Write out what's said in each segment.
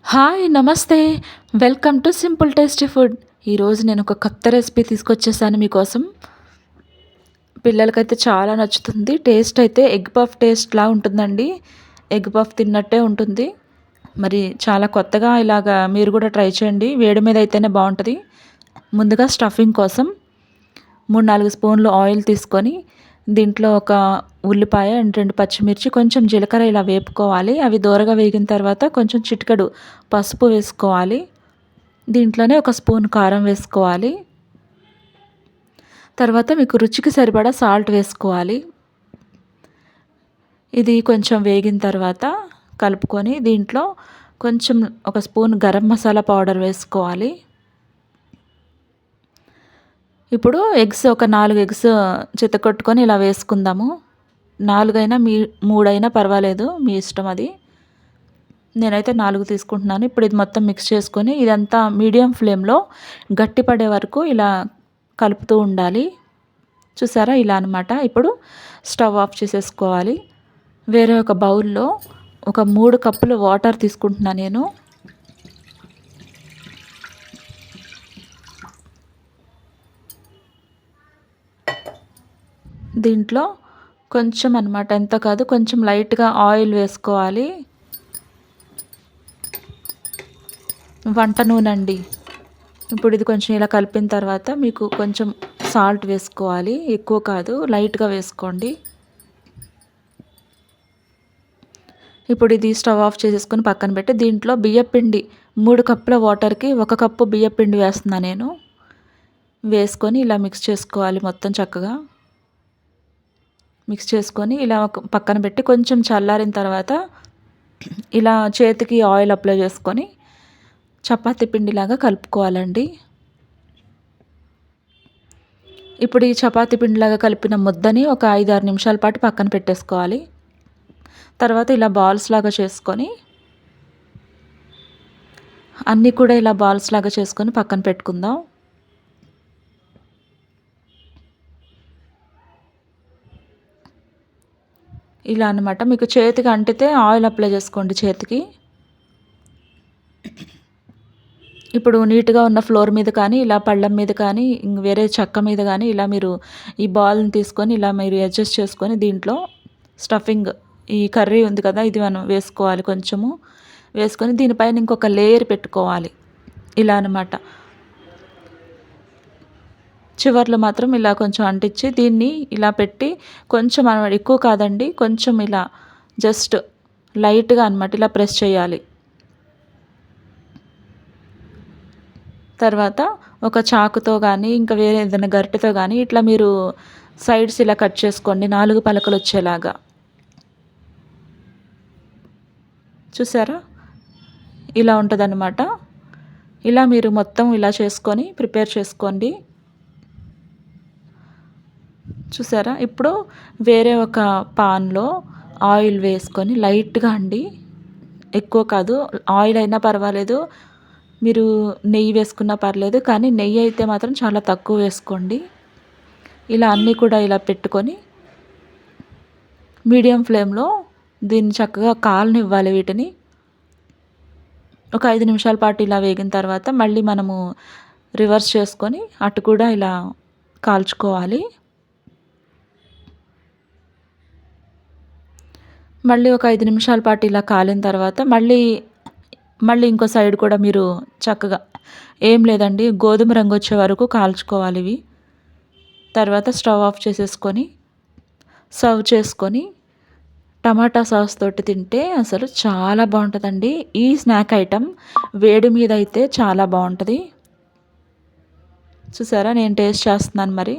Hi! నమస్తే. Welcome to simple tasty food. ఈరోజు నేను ఒక కొత్త రెసిపీ తీసుకొచ్చేసాను మీకోసం. పిల్లలకైతే చాలా నచ్చుతుంది. టేస్ట్ అయితే ఎగ్ పఫ్ టేస్ట్‌లా ఉంటుందండి. ఎగ్ పఫ్ తిన్నట్టే ఉంటుంది. మరి చాలా కొత్తగా ఇలాగా మీరు కూడా ట్రై చేయండి. వేడి మీద అయితేనే బావుంటది. ముందుగా స్టఫింగ్ కోసం 3, 4 స్పూన్లు ఆయిల్ తీసుకొని దీంట్లో ఒక ఉల్లిపాయ అండ్ 2 పచ్చిమిర్చి, కొంచెం జీలకర్ర ఇలా వేపుకోవాలి. అవి దోరగా వేగిన తర్వాత కొంచెం చిటికెడు పసుపు వేసుకోవాలి. దీంట్లోనే ఒక స్పూన్ కారం వేసుకోవాలి. తర్వాత మీకు రుచికి సరిపడా సాల్ట్ వేసుకోవాలి. ఇది కొంచెం వేగిన తర్వాత కలుపుకొని దీంట్లో కొంచెం ఒక స్పూన్ గరం మసాలా పౌడర్ వేసుకోవాలి. ఇప్పుడు ఎగ్స్ ఒక 4 ఎగ్స్ చితకొట్టుకొని ఇలా వేసుకుందాము. 4 అయినా 3 అయినా పర్వాలేదు, మీ ఇష్టం అది. నేనైతే 4 తీసుకుంటున్నాను. ఇప్పుడు ఇది మొత్తం మిక్స్ చేసుకొని ఇదంతా మీడియం ఫ్లేమ్‌లో గట్టిపడే వరకు ఇలా కలుపుతూ ఉండాలి. చూసారా ఇలా అనమాట. ఇప్పుడు స్టవ్ ఆఫ్ చేసేసుకోవాలి. వేరే ఒక బౌల్‌లో ఒక 3 కప్పులు వాటర్ తీసుకుంటున్నా నేను. దీంట్లో కొంచెం అనమాట, ఎంత కాదు కొంచెం లైట్‌గా ఆయిల్ వేసుకోవాలి. వంట నూనె అండి. ఇప్పుడు ఇది కొంచెం ఇలా కలిపిన తర్వాత మీకు కొంచెం సాల్ట్ వేసుకోవాలి. ఎక్కువ కాదు, లైట్‌గా వేసుకోండి. ఇప్పుడు ఇది స్టవ్ ఆఫ్ చేసేసుకొని పక్కన పెట్టి దీంట్లో బియ్యపిండి 3 కప్పుల వాటర్‌కి 1 కప్పు బియ్యపిండి వేస్తున్నా నేను. వేసుకొని ఇలా మిక్స్ చేసుకోవాలి మొత్తం చక్కగా. మిక్స్ చేసుకొని ఇలా ఒక పక్కన పెట్టి కొంచెం చల్లారిన తర్వాత ఇలా చేతికి ఆయిల్ అప్లై చేసుకొని చపాతీ పిండిలాగా కలుపుకోవాలండి. ఇప్పుడు ఈ చపాతీ పిండిలాగా కలిపిన ముద్దని ఒక 5, 6 నిమిషాల పాటు పక్కన పెట్టేసుకోవాలి. తర్వాత ఇలా బాల్స్ లాగా చేసుకొని అన్నీ కూడా ఇలా బాల్స్ లాగా చేసుకొని పక్కన పెట్టుకుందాం. ఇలా అనమాట. మీకు చేతికి అంటితే ఆయిల్ అప్లై చేసుకోండి చేతికి. ఇప్పుడు నీట్‌గా ఉన్న ఫ్లోర్ మీద కానీ, ఇలా పళ్ళెం మీద కానీ, వేరే చెక్క మీద కానీ ఇలా మీరు ఈ బాల్‌ని తీసుకొని ఇలా మీరు అడ్జస్ట్ చేసుకొని దీంట్లో స్టఫింగ్, ఈ కర్రీ ఉంది కదా, ఇది మనం వేసుకోవాలి కొంచెము. వేసుకొని దీనిపైన ఇంకొక లేయర్ పెట్టుకోవాలి. ఇలా అనమాట. చివర్లో మాత్రం ఇలా కొంచెం అంటించి దీన్ని ఇలా పెట్టి కొంచెం అనమాట, ఎక్కువ కాదండి, కొంచెం ఇలా జస్ట్ లైట్‌గా అనమాట ఇలా ప్రెస్ చేయాలి. తర్వాత ఒక చాకుతో కానీ, ఇంకా వేరే ఏదైనా గరిటెతో కానీ ఇట్లా మీరు సైడ్స్ ఇలా కట్ చేసుకోండి 4 పలకలు వచ్చేలాగా. చూసారా? ఇలా ఉంటదనమాట. ఇలా మీరు మొత్తం ఇలా చేసుకొని ప్రిపేర్ చేసుకోండి. చూసారా? ఇప్పుడు వేరే ఒక పాన్‌లో ఆయిల్ వేసుకొని లైట్‌గా అండి, ఎక్కువ కాదు, ఆయిల్ అయినా పర్వాలేదు, మీరు నెయ్యి వేసుకున్నా పర్లేదు, కానీ నెయ్యి అయితే మాత్రం చాలా తక్కువ వేసుకోండి. ఇలా అన్నీ కూడా ఇలా పెట్టుకొని మీడియం ఫ్లేమ్‌లో దీన్ని చక్కగా కాలనివ్వాలి వీటిని. ఒక 5 నిమిషాల పాటు ఇలా వేగిన తర్వాత మళ్ళీ మనము రివర్స్ చేసుకొని అటు కూడా ఇలా కాల్చుకోవాలి. మళ్ళీ ఒక 5 నిమిషాల పాటు ఇలా కాలిన తర్వాత మళ్ళీ ఇంకో సైడ్ కూడా మీరు చక్కగా, ఏం లేదండి, గోధుమ రంగు వచ్చే వరకు కాల్చుకోవాలి ఇవి. తర్వాత స్టవ్ ఆఫ్ చేసేసుకొని సర్వ్ చేసుకొని టమాటా సాస్ తోటి తింటే అసలు చాలా బావుంటదండి. ఈ స్నాక్ ఐటెమ్ వేడి మీద అయితే చాలా బావుంటది. చూసారా? నేను టేస్ట్ చేస్తున్నాను మరి.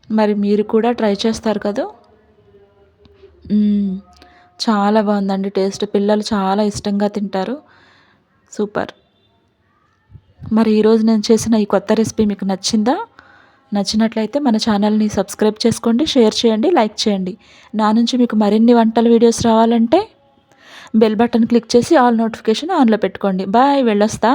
మరి మీరు కూడా ట్రై చేస్తారు కదూ! హ్మ్. చాలా బావుందండి టేస్ట్. పిల్లలు చాలా ఇష్టంగా తింటారు. సూపర్! మరి ఈరోజు నేను చేసిన ఈ కొత్త రెసిపీ మీకు నచ్చిందా? నచ్చినట్లయితే మన ఛానల్‌ని సబ్స్క్రైబ్ చేసుకోండి, షేర్ చేయండి, లైక్ చేయండి. నా నుంచి మీకు మరిన్ని వంటల వీడియోస్ రావాలంటే బెల్ బటన్ క్లిక్ చేసి ఆల్ నోటిఫికేషన్ ఆన్‌లో పెట్టుకోండి. బాయ్! వెళ్ళొస్తా.